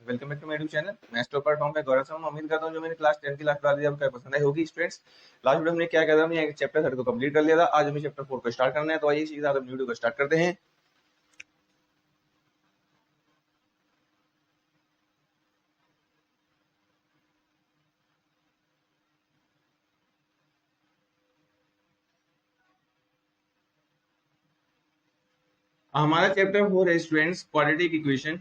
Welcome back to my YouTube channel. मैं स्टॉपर फॉर्म में गौरव शर्मा। उम्मीद करता हूं जो मैंने क्लास 10 की लास्ट वाली आपको पसंद आई होगी। स्टूडेंट्स, लास्ट वीडियो में क्या किया था, हमने एक चैप्टर 3 को कंप्लीट कर लिया था। आज हमें चैप्टर 4 को स्टार्ट करना है, तो आइए सीधा हम वीडियो को स्टार्ट करते हैं। हमारा चैप्टर 4 है स्टूडेंट्स क्वाड्रेटिक इक्वेशन।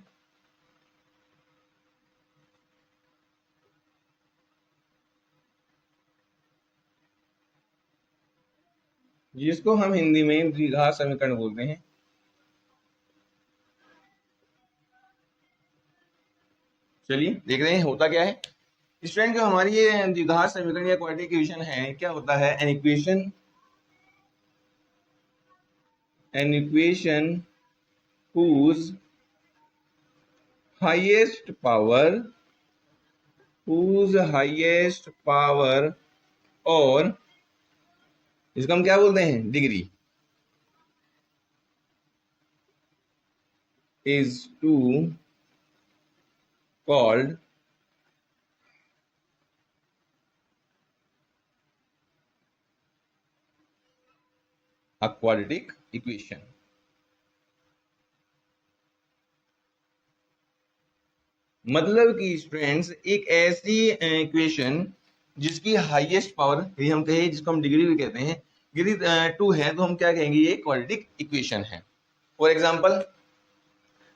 जिसको हम हिंदी में द्विघात समीकरण बोलते हैं। चलिए देख रहे हैं होता क्या है स्टूडेंट। जो हमारी ये द्विघात समीकरण या क्वाड्रेटिक इक्वेशन है, क्या होता है? An equation whose highest power और इसको हम क्या बोलते हैं? Degree is to called a quadratic equation। मतलब कि स्टूडेंट्स एक ऐसी इक्वेशन जिसकी हाईएस्ट पावर, यदि हम कहें जिसको हम डिग्री भी कहते हैं, डिग्री 2 है, तो हम क्या कहेंगे? ये क्वाड्रेटिक इक्वेशन है। फॉर एग्जांपल,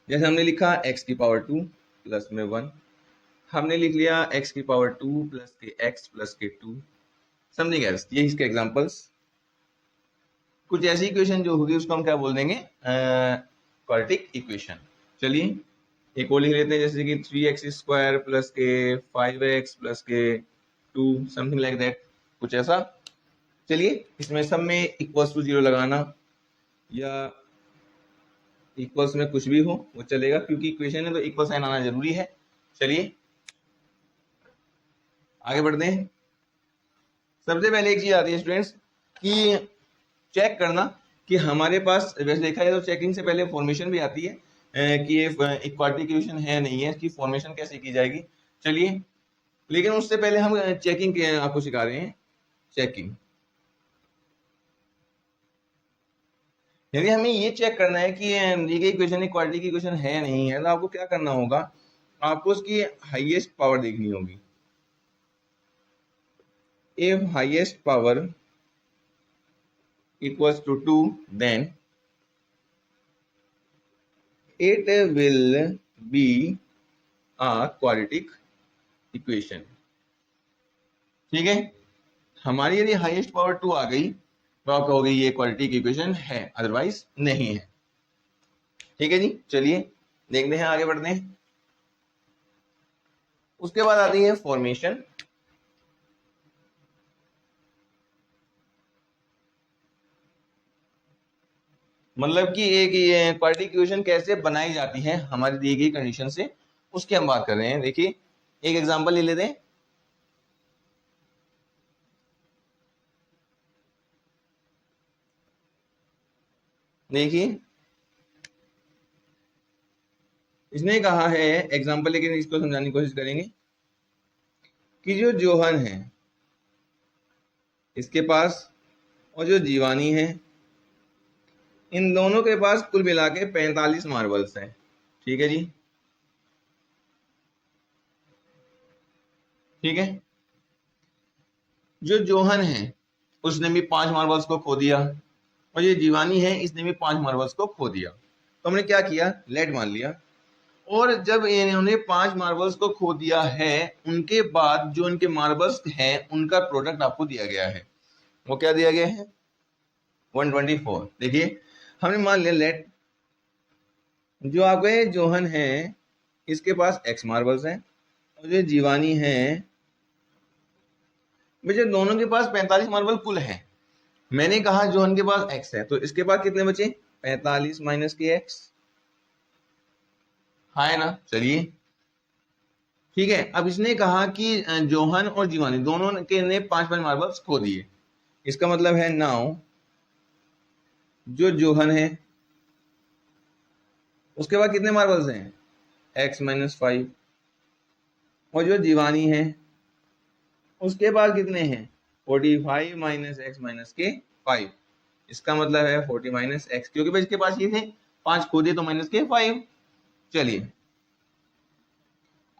जैसे हमने लिखा x की पावर 2 प्लस में 1, हमने लिख लिया x की पावर 2 प्लस के x प्लस के 2, समझिंग एल्स। ये इसके एग्जांपल्स। कुछ ऐसी इक्वेशन जो होगी उसको हम क्या बोल देंगे? Quadratic equation. चलिए एक और लिख लेते हैं, जैसे कि 3x² प्लस के 5x प्लस के 2, समथिंग लाइक दैट, कुछ ऐसा। चलिए इसमें सब में इक्वल्स टू 0 लगाना या इक्वल्स में कुछ भी हो वो चलेगा, क्योंकि इक्वेशन है तो इक्वल साइन आना जरूरी है। चलिए आगे बढ़ते हैं। सबसे पहले एक चीज आती है स्टूडेंट्स कि चेक करना कि हमारे पास, वैसे देखा जाए तो चेकिंग से पहले फॉर्मेशन भी आती है कि ये क्वाड्रेटिक इक्वेशन है नहीं है, इसकी फॉर्मेशन कैसे की जाएगी। चलिए, लेकिन उससे पहले हम चेकिंग आपको सिखा रहे हैं। चेकिंग, यदि हमें ये चेक करना है कि दी गई इक्वेशन एक क्वाड्रेटिक इक्वेशन है नहीं है, तो आपको क्या करना होगा? आपको उसकी हाईएस्ट पावर देखनी होगी। If highest power equals to 2, then it will be a quadratic equation। ठीक है, हमारी यदि हाईएस्ट पावर 2 आ गई तो आप कहोगे ये क्वाड्रेटिक इक्वेशन है, अदरवाइज नहीं है। ठीक है जी, चलिए देखते हैं, आगे बढ़ते हैं। उसके बाद आती है फॉर्मेशन। मतलब कि एक क्वाड्रेटिक इक्वेशन कैसे बनाई जाती है हमारी दी गई कंडीशन से, उसकी हम बात कर रहे हैं। देखिए एक एग्जांपल ले लेते हैं। देखिए इसने कहा है एग्जांपल, लेकिन इसको समझाने की कोशिश करेंगे कि जो जोहन है इसके पास और जो जीवानी है, इन दोनों के पास कुल मिला के 45 मार्बल्स हैं। ठीक है जी, ठीक है। जो जोहन है उसने भी 5 मार्बल्स को खो दिया, और ये जीवानी है इसने भी 5 मार्बल्स को खो दिया। तो हमने क्या किया? लेट मान लिया। और जब इन्होंने 5 मार्बल्स को खो दिया है, उनके बाद जो इनके मार्बल्स हैं उनका प्रोडक्ट आपको दिया गया है। वो क्या दिया गया है? 124। देखिए हमने मान लिया लेट, जो आपके जोहन है इसके पास x मार्बल्स हैं, और जो जीवानी है, मुझे दोनों के पास 45 मार्बल कुल है। मैंने कहा जोहन के पास x है, तो इसके पास कितने बचे? 45 माइनस के x, हाँ है ना। चलिए ठीक है, अब इसने कहा कि जोहन और जीवानी दोनों के ने 5 मार्बल्स खो दिए। इसका मतलब है नाउ जो जोहन है उसके बाद कितने मार्बल्स हैं? x माइनस 5, और जो जीवानी है उसके पास कितने हैं 45 माइनस एक्स माइनस के 5। इसका मतलब है 40 माइनस एक्स, क्योंकि भाई इसके पास ये थे 5 खुद ही तो माइनस के 5। चलिए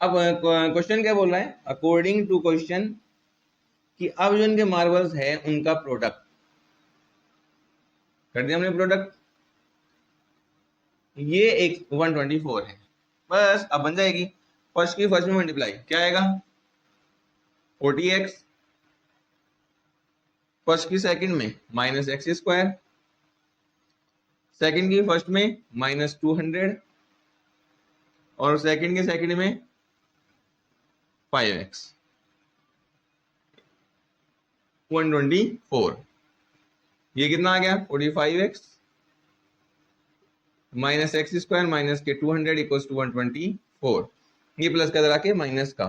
अब क्वेश्चन क्या बोल रहा है, अकॉर्डिंग टू क्वेश्चन कि अब जो इनके मार्बल्स है उनका प्रोडक्ट कर दिया हमने प्रोडक्ट, ये एक 124 है, बस अब बन जाएगी फर्स्ट की फर्स्ट में मल्टीप्लाई, क्या आएगा 40x, फर्स्ट की सेकंड में माइनस एक्स स्क्वायर, सेकंड की फर्स्ट में माइनस 200 और सेकंड के सेकंड में 5x 124। ये कितना आ गया 45x minus x square minus के 200 इक्वल्स टू 124। ये प्लस का करा के माइनस का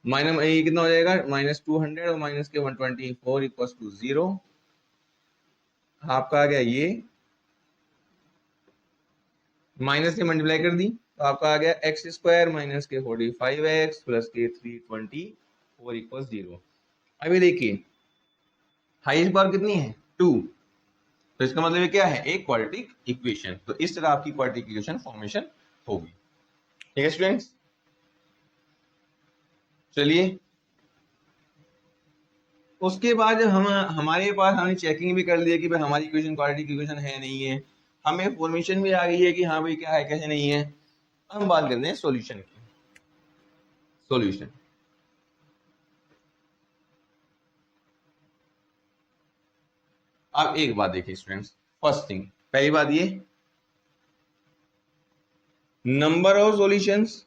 माइनस, ये कितना हो जाएगा माइनस 200 और माइनस के 124 इक्वल्स टू 0। आपका आ गया ये माइनस से मल्टीप्लाई कर दी तो आपका आ गया एक्स स्क्वायर माइनस के 45x प्लस के 324 इक्वल्स 0। अभी देखिए हाईएस्ट पावर कितनी है 2, तो इसका मतलब ये क्या है एक क्वाड्रेटिक इक्वेशन। तो इस तरह आपकी क्वाड्रेटिक इक्वेशन फॉर्मेशन होगी। ठीक है स्टूडेंट्स, चलिए उसके बाद हम हमारे पास हमने चेकिंग भी कर लिया कि भाई हमारी इक्वेशन क्वाड्रेटिक इक्वेशन है नहीं है, हमें फॉर्मेशन भी आ गई है कि हाँ भाई क्या है कैसे नहीं है। हम बात करते हैं सॉल्यूशन की। सॉल्यूशन अब एक बात देखिए स्टूडेंट्स, फर्स्ट थिंग पहली बात ये number of solutions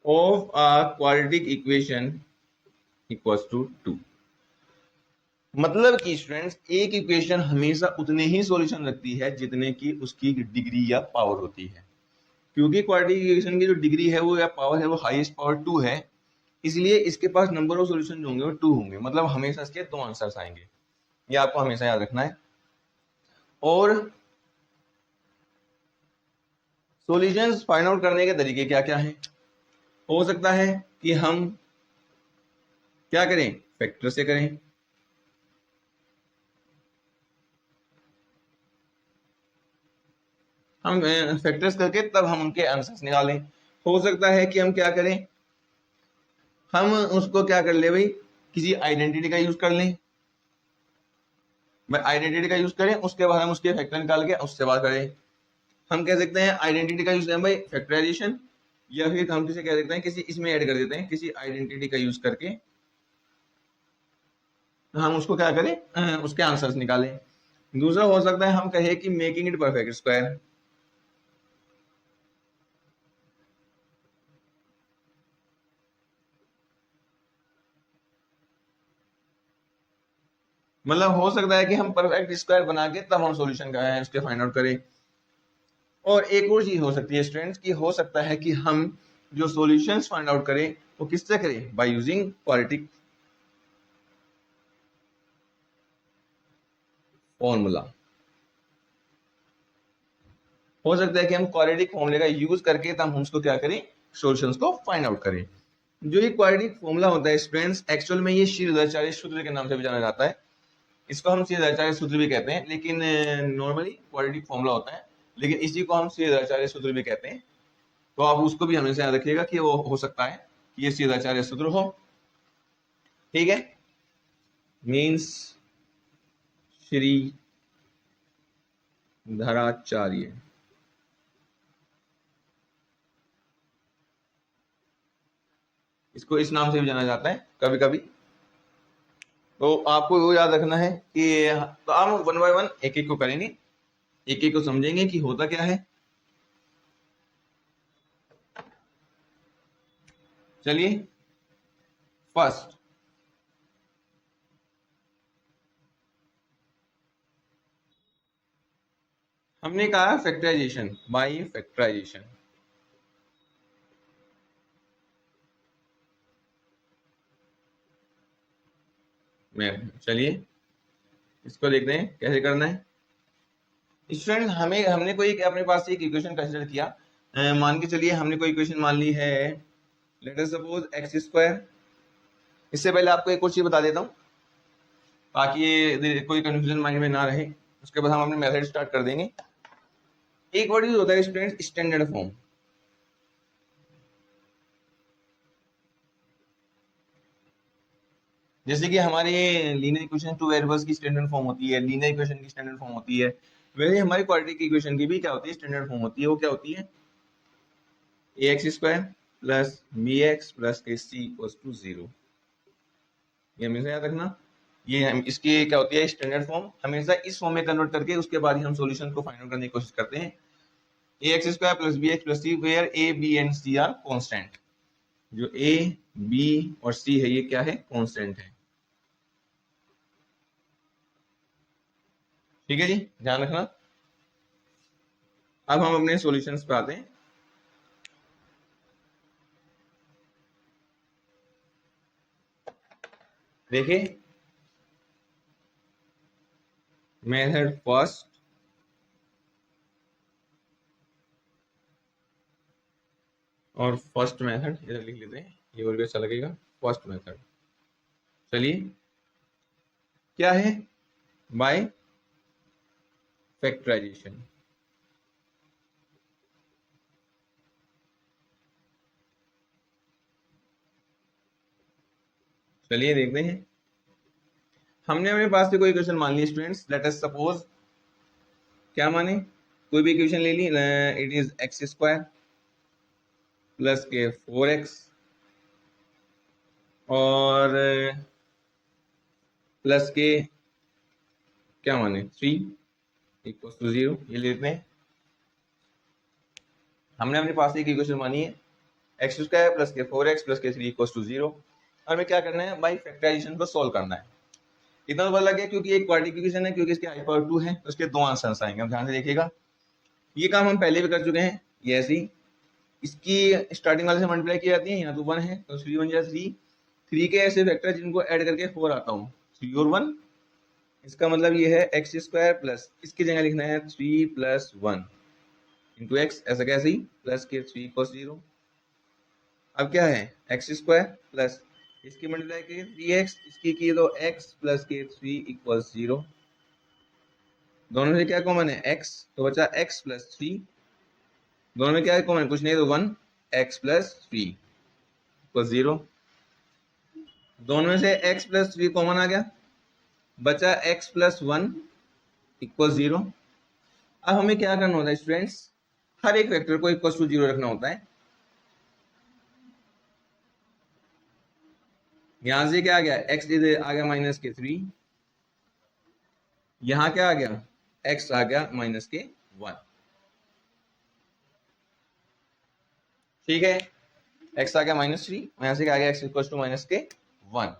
of a quadratic equation equals to 2। मतलब कि स्टूडेंट्स एक इक्वेशन हमेशा उतने ही सॉल्यूशन रखती है जितने की उसकी डिग्री या पावर होती है। क्योंकि क्वाड्रेटिक इक्वेशन की जो डिग्री है वो या पावर है वो हाईएस्ट पावर 2 है, इसलिए इसके पास नंबर ऑफ सॉल्यूशन जो होंगे वो 2 होंगे, मतलब हमेशा इसके 2 आंसर्स आएंगे। ये आपको हमेशा याद रखना है। और सॉल्यूशंस फाइंड आउट करने के तरीके क्या क्या हैं। हो सकता है कि हम क्या करें फैक्टर से करें, हम फैक्टर्स करके तब हम उनके आंसर्स निकालें। हो सकता है कि हम क्या करें, हम उसको क्या कर ले भाई किसी आइडेंटिटी का यूज कर लें, आइडेंटिटी का यूज करें उसके बाद हम उसके फैक्टर निकाल के उससे बात करें। हम कह सकते हैं आइडेंटिटी का यूज करें भाई फैक्टराइजेशन, या फिर हम किसे कह सकते हैं किसी इसमें ऐड कर देते हैं किसी आइडेंटिटी का यूज करके हम उसको क्या करें उसके आंसर्स निकालें। दूसरा हो सकता है हम कहें कि मेकिंग इट परफेक्ट स्क्वायर, मतलब हो सकता है कि हम परफेक्ट स्क्वायर बना के तब हम सॉल्यूशन का है उसके फाइंड आउट करें। और एक और चीज हो सकती है स्टूडेंट्स की हो सकता है कि हम जो सॉल्यूशंस फाइंड आउट करें वो किससे करें बाय यूजिंग क्वाड्रेटिक फॉर्मूला। हो सकता है कि हम क्वाड्रेटिक फॉर्मूले का यूज करके तब हम उसको क्या करें सॉल्यूशंस को फाइंड आउट करें। जो ये क्वाड्रेटिक फॉर्मूला होता है स्टूडेंट्स एक्चुअल में ये श्रीधराचार्य सूत्र के नाम से भी जाना जाता है, इसको हम श्रीधराचार्य सूत्र भी कहते हैं, लेकिन नॉर्मली क्वाड्रेटिक फॉर्मूला होता है लेकिन इसी को हम श्रीधराचार्य सूत्र भी कहते हैं। तो आप उसको भी हमेशा याद रखिएगा कि वो हो सकता है कि ये श्रीधराचार्य सूत्र हो। ठीक है, मीन्स श्री धराचार्य, इसको इस नाम से भी जाना जाता है कभी कभी। तो आपको वो याद रखना है कि तो हम वन बाय वन एक एक को करेंगे, एक एक को समझेंगे कि होता क्या है। चलिए फर्स्ट हमने कहा फैक्टराइजेशन बाय फैक्टराइजेशन। मैं चलिए इसको देखते हैं कैसे करना है। स्टूडेंट हमने कोई अपने पास एक इक्वेशन कंसिडर किया, मान के चलिए हमने कोई इक्वेशन मान ली है, late us suppose x square. इससे पहले आपको एक और चीज बता देता हूँ ताकि ये कोई कंफ्यूजन माइंड में ना रहे, उसके बाद हम अपने मेथड स्टार्ट कर देंगे। एक वर्ड यूज होता है स्टूडेंट स्टैंडर्ड फॉर्म। जैसे कि हमारे लीनियर इक्वेशन टू वेरिएबल्स की स्टैंडर्ड फॉर्म होती है, लीनियर इक्वेशन की स्टैंडर्ड फॉर्म होती है, वैसे हमारी क्वाड्रेटिक इक्वेशन की भी क्या होती है, स्टैंडर्ड फॉर्म होती है। वो क्या होती है, ax square plus bx plus c equals to 0। ये हमेशा याद रखना, ये हम इसकी क्या होती है, स्टैंडर्ड फॉर्म। हमेशा इस फॉर्म में कन्वर्ट करके उसके बाद ही हम सॉल्यूशन को फाइंड आउट करने की कोशिश करते हैं। ax square plus bx plus c, where a b and c are constant. जो a b और c है ये क्या है, कांस्टेंट है। ठीक है जी, ध्यान रखना। अब हम अपने सॉल्यूशंस पे आते हैं। देखिए मेथड फर्स्ट, और फर्स्ट मेथड इधर लिख लेते हैं, ये और भी अच्छा लगेगा। फर्स्ट मेथड चलिए क्या है, बाय फैक्टराइजेशन। चलिए देखते हैं। हमने अपने पास से कोई इक्वेशन मान ली स्टूडेंट्स, लेट अस सपोज क्या माने, कोई भी इक्वेशन ले ली, it is X square plus के 4x और प्लस के क्या माने 3 इक्वल टू 0, ये लेते हैं। हमने अपने पास एक इक्वेशन मानी है एक्स स्क्वायर प्लस के 4x प्लस के 3 इक्वल टू 0, और हमें क्या करना है, बाई फैक्टराइजेशन को सोल्व करना है। इतना तो पता लग गया क्योंकि एक क्वाड्रेटिक इक्वेशन है, क्योंकि इसके i पावर 2 है तो उसके दो आंसर्स आएंगे। अब ध्यान से देखिएगा, ये काम हम पहले भी कर चुके हैं। ये ऐसी इसकी स्टार्टिंग वाले से मल्टीप्लाई की जाती है, यहाँ तो 1 है तो 3 1 जा 3, 3 के ऐसे फैक्टर जिनको ऐड करके 4 आता हूँ, 3 और 1। इसका मतलब ये है एक्स स्क्वायर प्लस, इसकी जगह लिखना है 3 प्लस 1 इंटू एक्स, ऐसा कैसे ही प्लस के 3 इक्वल 0। अब क्या है, एक्स स्क्वायर प्लस इसकी मल्टीप्लाई की 3x, इसकी की तो x प्लस के 3 इक्वल 0। दोनों में क्या कॉमन है, x, तो बचा x प्लस 3। दोनों में क्या है कॉमन, कुछ नहीं तो 1, x प्लस 3 इक्वल 0। दोनों में से x प्लस 3 कॉमन आ गया, बचा x प्लस 1 इक्वल 0। अब हमें क्या करना होता है स्टूडेंट्स, हर एक वेक्टर को इक्वल टू 0 रखना होता है। यहां से क्या आ गया, x इधर आ गया माइनस के 3, यहां क्या आ गया, x आ गया माइनस के 1। ठीक है, x आ गया माइनस 3, यहां से क्या आ गया, x इक्वल टू माइनस के 1।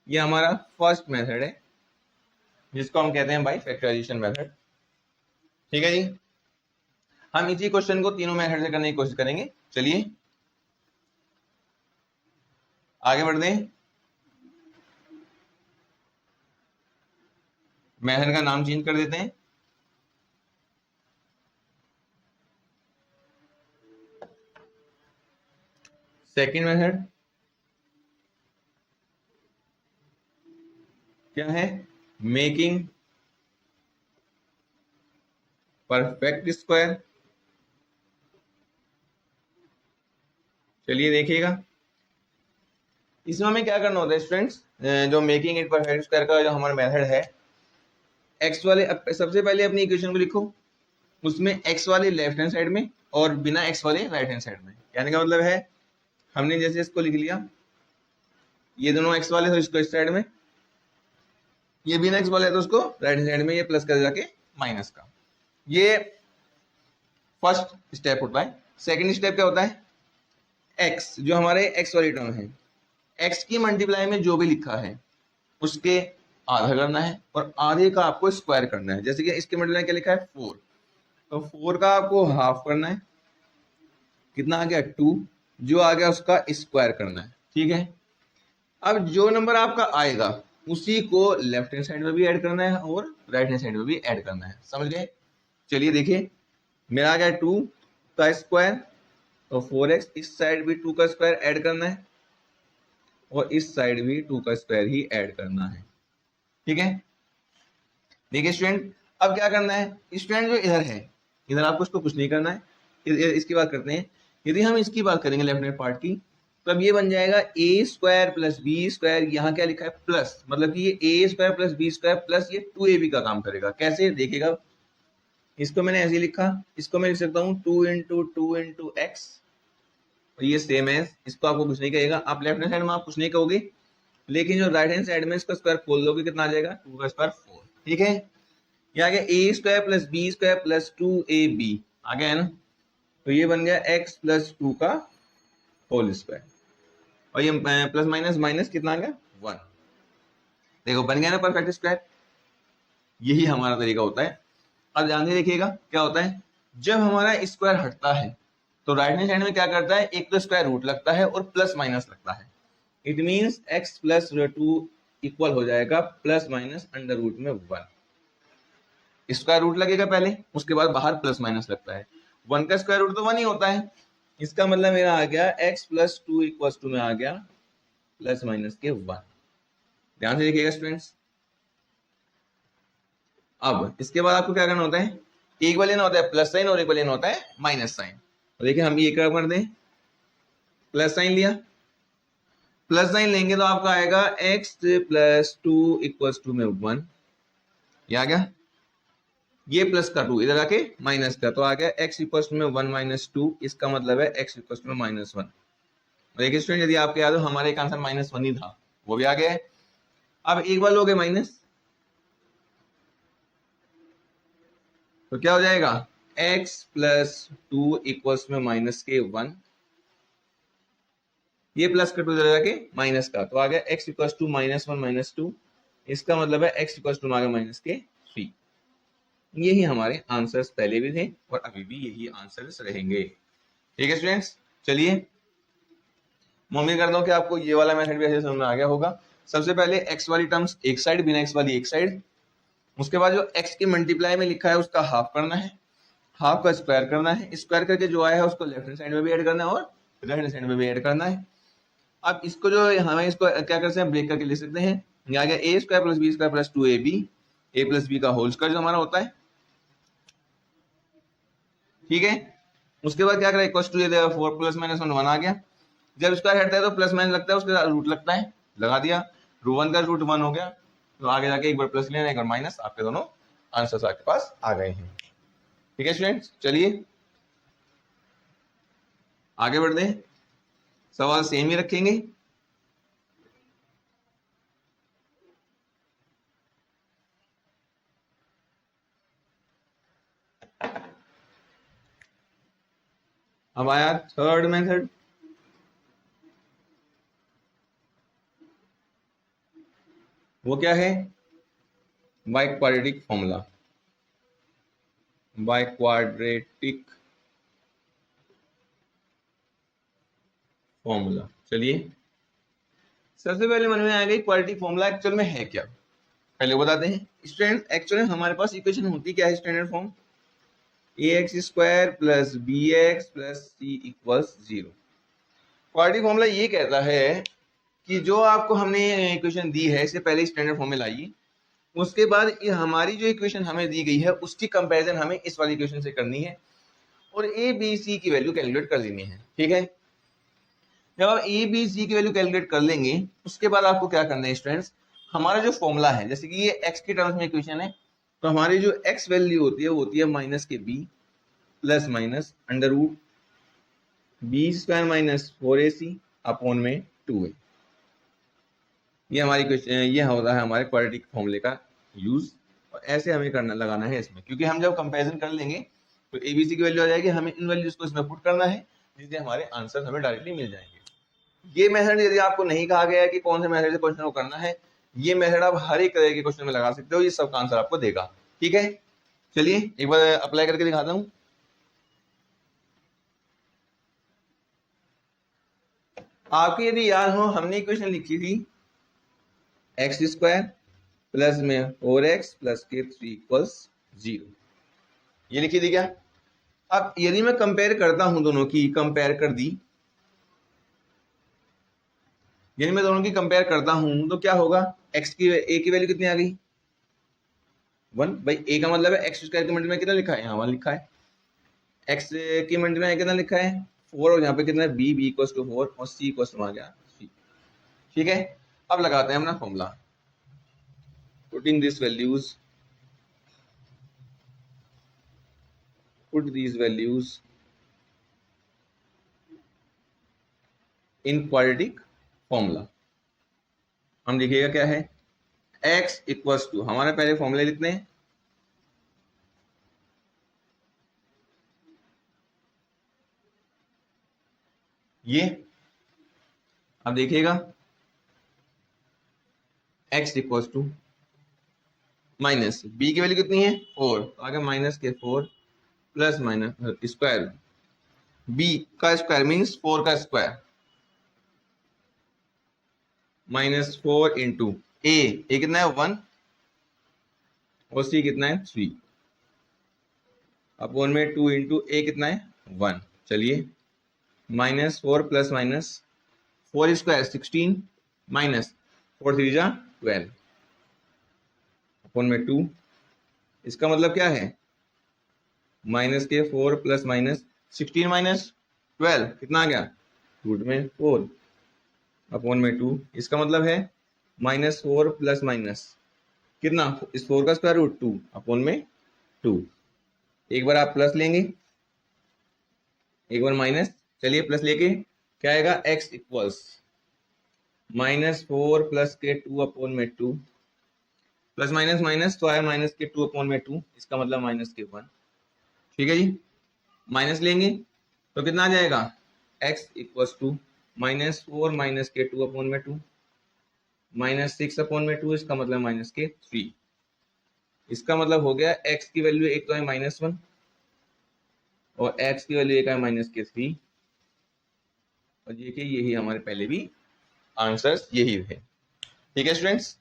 ये हमारा फर्स्ट मेथड है जिसको हम कहते हैं बाई फैक्टराइजेशन मेथड। ठीक है जी, हम इसी क्वेश्चन को तीनों मेथड से करने की कोशिश करेंगे। चलिए आगे बढ़ते हैं। मेथड का नाम चेंज कर देते हैं। सेकंड मेथड क्या है, मेकिंग परफेक्ट स्क्वायर। चलिए देखिएगा, इसमें हमें क्या करना होता है स्टूडेंट्स, जो मेकिंग इट परफेक्ट स्क्वायर का जो हमारा मेथड है, एक्स वाले सबसे पहले अपनी इक्वेशन को लिखो, उसमें एक्स वाले लेफ्ट हैंड साइड में और बिना एक्स वाले राइट हैंड साइड में। कहने का मतलब है हमने जैसे इसको लिख लिया, ये दोनों एक्स वाले तो इसको इस साइड में, ये बिना एक्स वाले है तो उसको राइट हैंड साइड में, ये प्लस कर जाके माइनस का। ये फर्स्ट स्टेप होता है। सेकंड स्टेप क्या होता है, एक्स जो हमारे एक्स वाली टर्म है, एक्स की मल्टीप्लाई में जो भी लिखा है उसके आधा करना है और आधे का आपको स्क्वायर करना है। जैसे कि इसके मल्टीप्लाई क्या लिखा है 4, तो 4 का आपको हाफ करना है, कितना आ गया 2, जो आ गया उसका स्क्वायर करना है। ठीक है, अब जो नंबर आपका आएगा उसी को लेफ्ट हैंड साइड में भी ऐड करना है और राइट हैंड साइड में भी ऐड करना है, समझ गए। चलिए देखिए, मेरा आ गया 2 का स्क्वायर तो 4x, इस साइड भी 2 का स्क्वायर ऐड करना है और इस साइड भी 2 का स्क्वायर ही ऐड करना है। ठीक है, देखिए स्टूडेंट, अब क्या करना है, स्टूडेंट जो इधर है, इधर आपको इसको कुछ नहीं करना है, इसकी बात करते हैं। यदि हम इसकी बात करेंगे लेफ्ट हैंड पार्ट की, तो अब ये बन जाएगा A square plus B square, यहाँ क्या लिखा है प्लस, मतलब कि ये A square plus B square plus ये 2ab का काम करेगा। कैसे देखिएगा, इसको मैंने ऐसे लिखा, इसको मैं लिख सकता हूँ 2 × 2 × x, और ये सेम है, इसको आपको कुछ नहीं कहेगा। आप लेफ्ट हैंड साइड में आप कुछ नहीं कहोगे, लेकिन जो राइट हैंड साइड में इसका स्क्वायर खोल दोगे कितना आ जाएगा, 2 का स्क्वायर 4। ठीक है, ये आ गया A square plus B square plus 2ab आ गया है ना, तो ये बन गया x प्लस 2 का होल स्क्वायर, और ये प्लस माइनस माइनस कितना आ गया 1। देखो बन गया ना परफेक्ट स्क्वायर, यही हमारा तरीका होता है। अब ध्यान से देखिएगा क्या होता है, जब हमारा स्क्वायर हटता है तो राइट हैंड साइड में क्या करता है, एक तो स्क्वायर रूट लगता है और प्लस माइनस लगता है। It means x plus 2 equal हो जाएगा प्लस माइनस अंडर रूट में 1। स्क्वायर रूट लगेगा पहले, उसके बाद बाहर प्लस माइनस लगता है। 1 का स्क्वायर रूट तो 1 ही होता है, इसका मतलब मेरा आ गया x प्लस 2 इक्वल्स टू में आ गया प्लस माइनस के 1। ध्यान से देखिएगा स्टूडेंट्स। अब इसके बाद आपको क्या करना होता है, एक बार लेना होता है प्लस साइन और एक बार लेना होता है माइनस साइन। तो देखिए हम ये क्या कर दें, प्लस साइन लिया, प्लस साइन लेंगे तो आपका आएगा x प्लस 2 इक्वल्स टू में 1, ये आ गया, ये प्लस का 2 इधर आके माइनस का, तो आ गया x इक्वल्स टू में 1 माइनस 2, इसका मतलब है x इक्वल्स टू में माइनस 1। देखिए स्टूडेंट, यदि आपके याद हो हमारे एक आंसर माइनस 1 ही था, वो भी आ गया है। अब एक बार लोगे माइनस तो क्या हो जाएगा, x प्लस 2 इक्वल्स में माइनस के 1, ये प्लस का 2 इधर जाके माइनस का, तो आ गया x equals to minus 1 minus 2, इसका मतलब है x इक्वल्स टू आ गया माइनस के 3। यही हमारे आंसर्स पहले भी थे और अभी भी यही आंसर्स रहेंगे। ठीक है स्टूडेंट्स, चलिए मैं उम्मीद करता हूँ कि आपको ये वाला मेथड भी ऐसे समझ में आ गया होगा। सबसे पहले x वाली टर्म्स एक साइड, बिना x वाली एक साइड, उसके बाद जो x के मल्टीप्लाई में लिखा है उसका हाफ करना है, हाफ का स्क्वायर करना है, स्क्वायर करके जो आया है उसको लेफ्ट हैंड साइड में भी ऐड करना है और राइट हैंड साइड में भी ऐड करना है। अब इसको जो हमें इसको क्या कर सकते हैं, ब्रेक करके लिख सकते हैं, ये आ गया A square plus B square plus 2ab, A plus B का होल स्क्वायर जो हमारा होता है। ठीक है, उसके बाद क्या करें, इक्वल्स टू 4 प्लस माइनस 1 आ गया। जब स्क्वायर हटता है तो प्लस माइनस लगता है, उसके साथ रूट लगता है, लगा दिया, रूट 1 का रूट 1 हो गया, तो आगे जाके एक बार प्लस लेना एक बार माइनस, आपके दोनों आंसर्स आपके पास आ गए हैं। ठीक है स्टूडेंट्स, चलिए आगे बढ़ते हैं, सवाल सेम ही रखेंगे। अब आया थर्ड मेथड, वो क्या है, by quadratic formula, by quadratic formula. चलिए सबसे पहले मन में आ गई क्वाड्रेटिक फॉर्मूला एक्चुअल में है क्या, पहले बताते हैं स्टूडेंट। एक्चुअली हमारे पास इक्वेशन होती क्या है, standard form ax square plus bx plus c equals 0। Quadratic formula ये कहता है कि जो आपको हमने इक्वेशन दी है इससे पहले स्टैंडर्ड फॉर्म में लाइए, उसके बाद ये हमारी जो इक्वेशन हमें दी गई है उसकी कंपैरिजन हमें इस वाली इक्वेशन से करनी है और ए बी सी की वैल्यू कैलकुलेट कर लेनी है। ठीक है, जब आप ए बी सी की वैल्यू कैलकुलेट कर लेंगे उसके बाद आपको क्या करना है स्टूडेंट्स, हमारा जो फॉर्मूला है, जैसे कि ये x के टर्म्स में इक्वेशन है, तो हमारी जो x वैल्यू होती है वो होती है माइनस के b plus minus under root b square minus 4ac upon में 2a। ये हमारी क्वेश्चन, ये होता है हमारे क्वाड्रेटिक फॉर्मूले का यूज, और ऐसे हमें करना लगाना है इसमें, क्योंकि हम जब कंपैरिजन कर लेंगे तो एबीसी की वैल्यू आ जाएगी, हमें इन वैल्यूज को इसमें पुट करना है जिससे हमारे आंसर हमें डायरेक्टली मिल जाएंगे। ये मेथड यदि आपको नहीं कहा गया है कि कौन से मेथड से क्वेश्चन को करना है, ये मेथड आप हर एक तरह के क्वेश्चन में लगा सकते हो, ये सबका आंसर आपको देगा। ठीक है, चलिए एक बार अप्लाई करके दिखाता हूं। आपको यदि याद हो हमने इक्वेशन लिखी थी एक्स स्क्वायर प्लस में 4x प्लस के 3 इक्वल्स 0। ये लिखी थी क्या? अब यदि मैं कंपेयर करता हूं दोनों की, कंपेयर कर दी, यदि मैं दोनों की कंपेयर करता हूं तो क्या होगा? एक्स की ए की वैल्यू कितनी आ गई? 1 भाई। ए का मतलब है एक्स स्क्वायर के मल्टीप्लाई कितना लिखा है? यहाँ 1 लिखा है। एक्स की मल्टीप्लाई कितना लिखा है? 4। और यहाँ पे कितना है? बी इक्वल्स टू 4 और सी इक्वल्स टू आ गया 3। ठीक है, अब लगाते हैं अपना formula. Putting this values, put these values in quadratic formula. हम लिखिएगा क्या है? x इक्वल्स टू, हमारे पहले फॉर्मूले लिखते हैं, ये। अब देखिएगा x equals to minus b की वैल्यू कितनी है? 4, तो आगे माइनस के 4 प्लस माइनस स्क्वायर, b का स्क्वायर मीन्स 4 का स्क्वायर, माइनस 4 इंटू ए कितना है? 1 और सी कितना है? 3 अपॉन में 2 इंटू ए कितना है? 1। चलिए, minus 4 plus minus 4 square 16 minus 4 3 जा 12 अपॉन में 2। इसका मतलब क्या है? माइनस के 4 प्लस माइनस 16 माइनस 12 कितना आ गया? रूट में 4 अपॉन में 2। इसका मतलब है माइनस 4 प्लस माइनस कितना? इस 4 का स्क्वायर रूट 2 अपॉन में 2। एक बार आप प्लस लेंगे, एक बार माइनस। चलिए प्लस लेके क्या आएगा? x इक्वल्स माइनस 4 प्लस के 2 अपॉन में 2 प्लस माइनस माइनस तो आया माइनस के 2 अपॉन में 2, इसका मतलब माइनस के 1। ठीक है जी, माइनस लेंगे तो कितना आ जाएगा? x equals to minus 4 minus के 2 अपॉन में 2 माइनस 6 अपॉन में 2, इसका मतलब माइनस के 3। इसका मतलब हो गया x की वैल्यू एक तो है -1 और x की वैल्यू एक है माइनस के 3। और देखिए यही हमारे पहले भी आंसर्स यही है। ठीक है स्टूडेंट्स,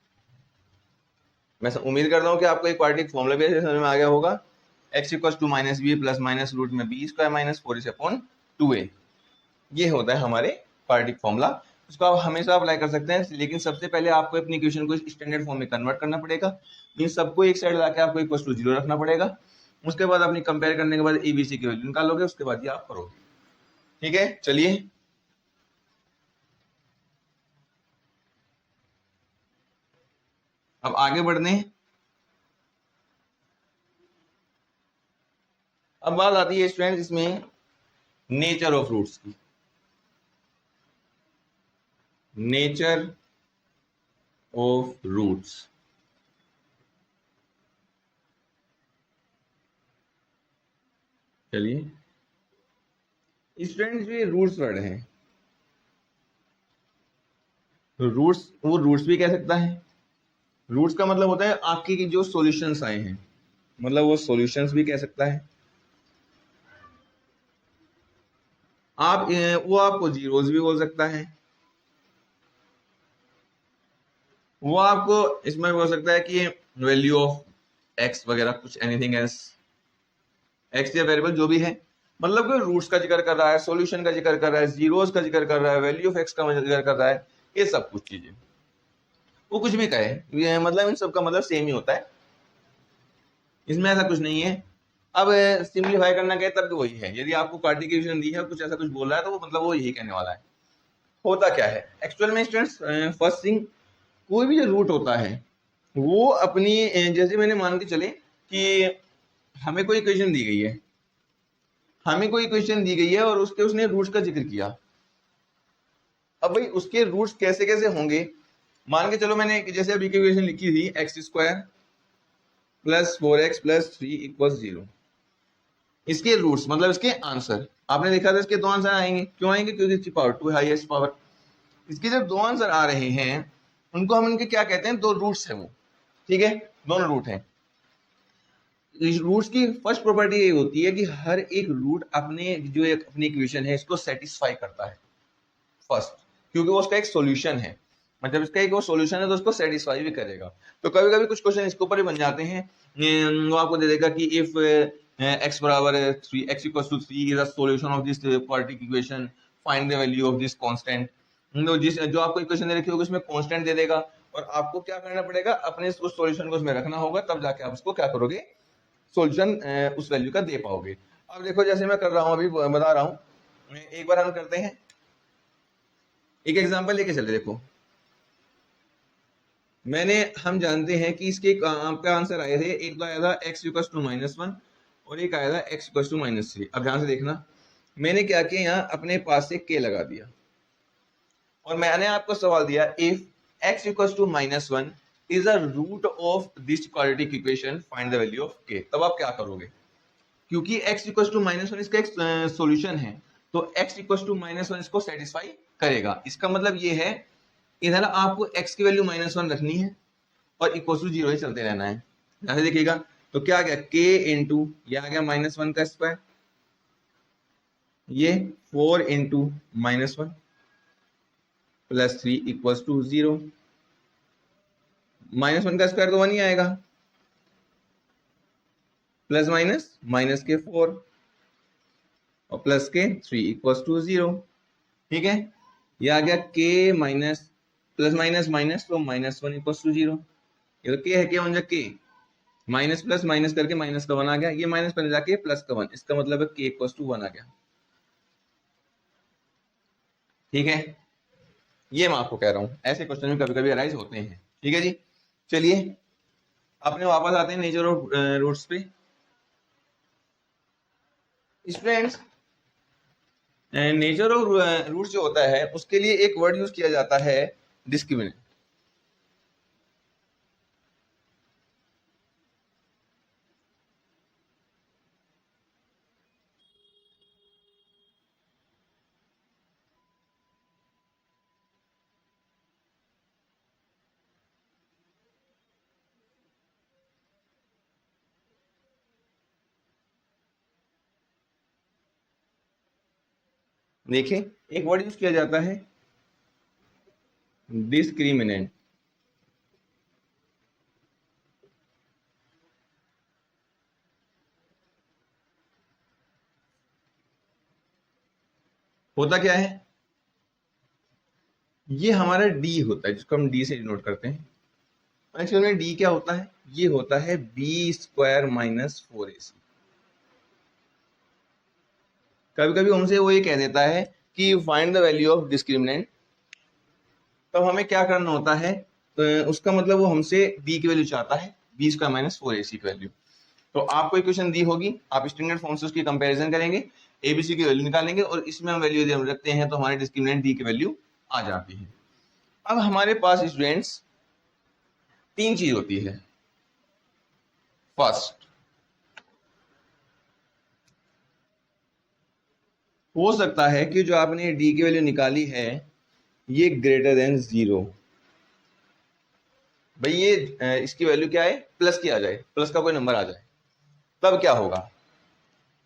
मैं उम्मीद करता हूँ कि आपको एक क्वाड्रेटिक फॉर्मूला भी ऐसे समझ में आ गया होगा। x equals to minus B plus minus root में B square minus 4 upon 2a, ये होता है हमारे क्वाड्रेटिक फॉर्मूला। उसको आप हमेशा अप्लाई कर सकते हैं, लेकिन सबसे पहले आपको अपनी इक्वेशन को स्टैंडर्ड फॉर्म में कन्वर्ट करना पड़ेगा। मीन सबको एक साइड लाके आपको इक्वल टू 0 रखना पड़ेगा। उसके बाद अपनी कंपेयर करने के बाद एबीसी की वैल्यू निकालोगे, उसके बाद ये आप करोगे। ठीक है, चलिए अब आगे बढ़ने। अब बात आती है स्टूडेंट इसमें नेचर ऑफ रूट्स की। नेचर ऑफ रूट्स, चलिए स्टूडेंट ये रूट्स वर्ड है, रूट्स वो रूट्स भी कह सकता है। रूट्स का मतलब होता है आपकी की जो सॉल्यूशंस आए हैं, मतलब वो सॉल्यूशंस भी कह सकता है। आप वो आपको जीरोस भी बोल सकता है। वो आपको इसमें बोल सकता है कि वैल्यू ऑफ एक्स वगैरह कुछ एनीथिंग एल्स, एक्स या वेरिएबल जो भी है, मतलब कि रूट्स का जिक्र कर रहा है, सॉल्यूशन का जिक्र कर रहा है, जीरोस का जिक्र कर रहा है, वैल्यू ऑफ एक्स का जिक्र कर रहा है, ये सब कुछ चीजें वो कुछ भी कहे, ये मतलब इन सब का मतलब सेम ही होता है, इसमें ऐसा कुछ नहीं है। अब सिंप्लीफाई करना कहे तब भी वही है। यदि आपको क्वाड्रिटिक दी है और कुछ ऐसा कुछ बोल रहा है तो वो मतलब वो यही कहने वाला है। होता क्या है एक्चुअल में स्टूडेंट्स? फर्स्ट थिंग, कोई भी जो रूट होता है वो अपनी जैसे मैंने मान के चले कि हमें कोई इक्वेशन दी गई है, हमें कोई इक्वेशन दी गई है और उसके उसने रूट्स का जिक्र किया। अब भाई उसके रूट्स कैसे कैसे होंगे? मान के चलो मैंने जैसे अभी इक्वेशन लिखी थी x square plus 4x plus 3 equal 0, इसके रूट्स मतलब इसके आंसर आपने देखा था, इसके दो आंसर आएंगे। क्यों आएंगे? क्योंकि इसकी पावर 2 हाईएस्ट पावर। इसके जब दो आंसर आ रहे हैं उनको हम इनके क्या कहते हैं? दो रूट्स है वो। ठीक है, दोनों रूट हैं। रूट्स की फर्स्ट प्रॉपर्टी ये होती है कि हर एक रूट अपने जो एक अपनी इक्वेशन है इसको सेटिस्फाई करता है फर्स्ट, क्योंकि वो उसका एक सॉल्यूशन है। मतलब इसका एक वो सॉल्यूशन है तो उसको सेटिस्फाई भी करेगा। तो कभी कभी कुछ क्वेश्चन इसके ऊपर ही बन जाते हैं, वो आपको दे देगा कि इफ x बराबर 3, x equals to 3 is the solution of this quadratic equation, find the value of this constant. तो जो आपको इक्वेशन दे रखी होगी उसमें कांस्टेंट दे देगा और आपको क्या करना पड़ेगा, अपने उस सॉल्यूशन को उसमें रखना होगा, तब जाके आप उसको क्या करोगे, सॉल्यूशन उस वैल्यू का दे पाओगे। अब देखो जैसे मैं कर रहा हूं, अभी बता रहा हूं, एक बार हम करते हैं, एक एग्जांपल लेके चले। देखो हम जानते हैं कि इसके आपका आंसर आए थे, एक तो आया था x इक्वल्स टू -1 और एक आया था x इक्वल्स टू -3। अब ध्यान से देखना, मैंने क्या किया, यहाँ अपने पास से k लगा दिया और मैंने आपको सवाल दिया if x equals to -1 is a root of this quadratic equation, find the value of k। तब आप क्या करोगे, क्योंकि x इक्वल्स टू -1 इसका एक सॉल्यूशन है, तो x इक्वल्स टू -1 इसको सेटिस्फाई करेगा। इसका मतलब ये है इधर आपको x की वैल्यू -1 रखनी है और इक्वल टू 0 ही चलते रहना है। ऐसे देखिएगा, तो क्या आ गया, k इंटू ये आ गया -1 का स्क्वायर, ये 4 इंटू -1 प्लस 3 इक्वल्स टू 0। -1 का स्क्वायर तो 1 ही आएगा, प्लस माइनस के 4 और प्लस के 3 इक्वल्स टू 0। ठीक है, ये आ गया k minus plus minus minus, तो -1 इक्वल्स टू 0। ये तो k है, k 1 जा k, माइनस प्लस माइनस करके माइनस का 1 आ गया, ये माइनस पर जाके प्लस का 1, इसका मतलब है k इक्वल्स टू 1 आ गया। ठीक है, ये मैं आपको कह रहा हूं, ऐसे क्वेश्चन में कभी कभी अराइज होते हैं। ठीक है जी, चलिए अपने वापस आते हैं नेचर ऑफ रूट्स पे। स्टूडेंट्स, नेचर ऑफ रूट्स जो होता है उसके लिए एक वर्ड यूज किया जाता है, डिस्क्रिमिनेंट। देखिए, एक वर्ड यूज किया जाता है डिस्क्रिमिनेंट। होता क्या है, ये हमारा डी होता है जिसको हम डी से डिनोट करते हैं। एक्चुअल में डी क्या होता है, ये होता है बी स्क्वायर माइनस 4ac। कभी कभी हमसे वो ये कह देता है कि find the value of discriminant, तब हमें क्या करना होता है, तो उसका मतलब वो हमसे b की वैल्यू चाहता है, बी स्क्वायर माइनस 4ac की वैल्यू। तो आपको इक्वेशन दी होगी, आप स्टैंडर्ड फॉर्म से उसकी कंपैरिजन करेंगे, एबीसी की वैल्यू निकालेंगे और इसमें हम वैल्यू रखते हैं, तो हमारे डिस्क्रिमिनेंट डी की वैल्यू आ जाती है। अब हमारे पास स्टूडेंट्स तीन चीज होती है। फर्स्ट, हो सकता है कि जो आपने डी की वैल्यू निकाली है ये ग्रेटर देन 0, भाई ये इसकी वैल्यू क्या है, प्लस की आ जाए, प्लस का कोई नंबर आ जाए, तब क्या होगा,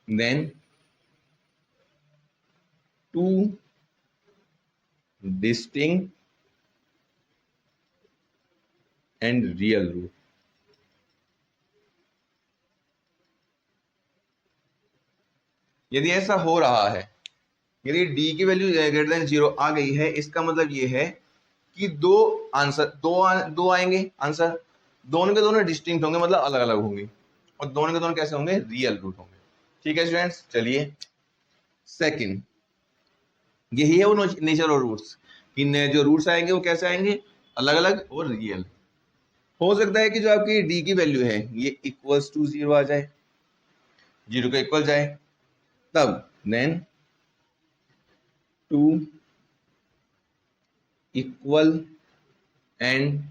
then two distinct and real root. यदि ऐसा हो रहा है, यदि d की वैल्यू ग्रेटर देन 0 आ गई है, इसका मतलब ये है कि दो आंसर दो आएंगे आंसर, दोनों के दोनों डिस्टिंक्ट होंगे, मतलब अलग अलग होंगे, और दोनों के दोनों कैसे होंगे, रियल रूट होंगे। ठीक है स्टूडेंट्स, चलिए सेकंड, यही है वो नेचर और रूट्स कि जो रूट्स आएंगे वो कैसे आएंगे, अलग अलग और रियल। हो सकता है कि जो आपकी d की वैल्यू है ये इक्वल्स टू 0 आ जाए, 0 का इक्वल जाए, तब then two equal and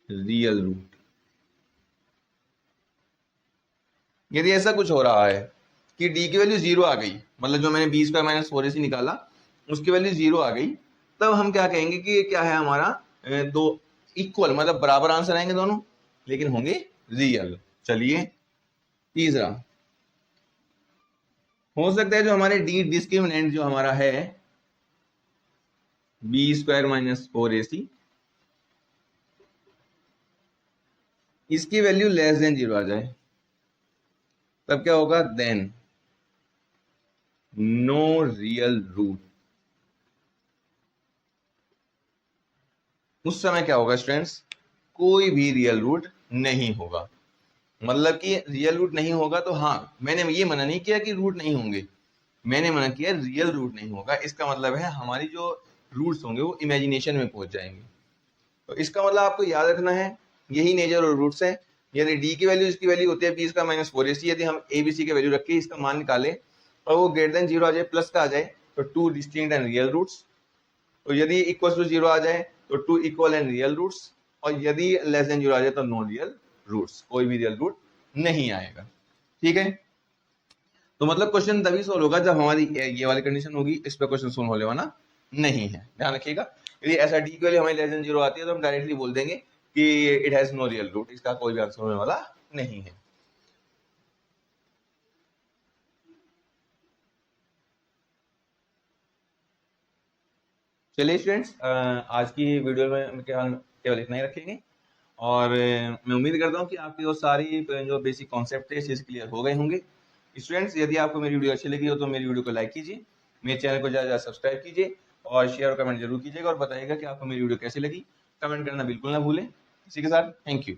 real root. यदि ऐसा कुछ हो रहा है कि d की वैल्यू 0 आ गई, मतलब जो मैंने बी स्क्वायर माइनस 4ac निकाला उसकी वैल्यू 0 आ गई, तब हम क्या कहेंगे कि ये क्या है हमारा, दो इक्वल, मतलब बराबर आंसर आएंगे दोनों, लेकिन होंगे रियल। चलिए तीसरा, हो सकता है जो हमारे डी डिस्क्रिमिनेंट जो हमारा है बी स्क्वायर माइनस 4ac, इसकी वैल्यू लेस देन 0 आ जाए, तब क्या होगा, देन नो रियल रूट। उस समय क्या होगा स्टूडेंट्स, कोई भी रियल रूट नहीं होगा। मतलब कि रियल रूट नहीं होगा तो हाँ, मैंने ये मना नहीं किया कि रूट नहीं होंगे, मैंने मना किया रियल रूट नहीं होगा। इसका मतलब है हमारी जो रूट्स होंगे वो इमेजिनेशन में पहुंच जाएंगे। तो इसका मतलब आपको याद रखना है, यही नेचर और रूट्स है। यदि डी की वैल्यू इसकी वैल्यू होती है बी का माइनस 4ac, यदि हम ए बी सी की वैल्यू रख के इसका मान निकाले और वो ग्रेटर देन 0 आ जाए, प्लस का आ जाए, तो two distinct and real roots. तो यदि इक्वल टू 0 आ जाए तो two equal and real roots, और यदि लेस देन 0 आ जाए तो नो रियल रूट्स, कोई भी रियल रूट नहीं आएगा। ठीक है, तो मतलब क्वेश्चन तभी सोल्व होगा जब हमारी ये वाली कंडीशन होगी, इस पे क्वेश्चन सोल्व होने वाला नहीं है, ध्यान रखिएगा। यदि ऐसा डी की वैल्यू हमारी लेस देन 0 आती है तो हम डायरेक्टली बोल देंगे कि it has no real root, इसका कोई भी आंसर होने वाला नहीं है। चलिए स्टूडेंट्स, आज की वीडियो में केवल इतना ही रखेंगे, और मैं उम्मीद करता हूँ कि आपकी वो सारी जो बेसिक कॉन्सेप्ट है चीज क्लियर हो गए होंगे। स्टूडेंट्स, यदि आपको मेरी वीडियो अच्छी लगी हो तो मेरी वीडियो को लाइक कीजिए, मेरे चैनल को ज़्यादा सब्सक्राइब कीजिए, और शेयर और कमेंट जरूर कीजिएगा, और बताइएगा कि आपको मेरी वीडियो कैसी लगी। कमेंट करना बिल्कुल ना भूलें। इसी के साथ थैंक यू।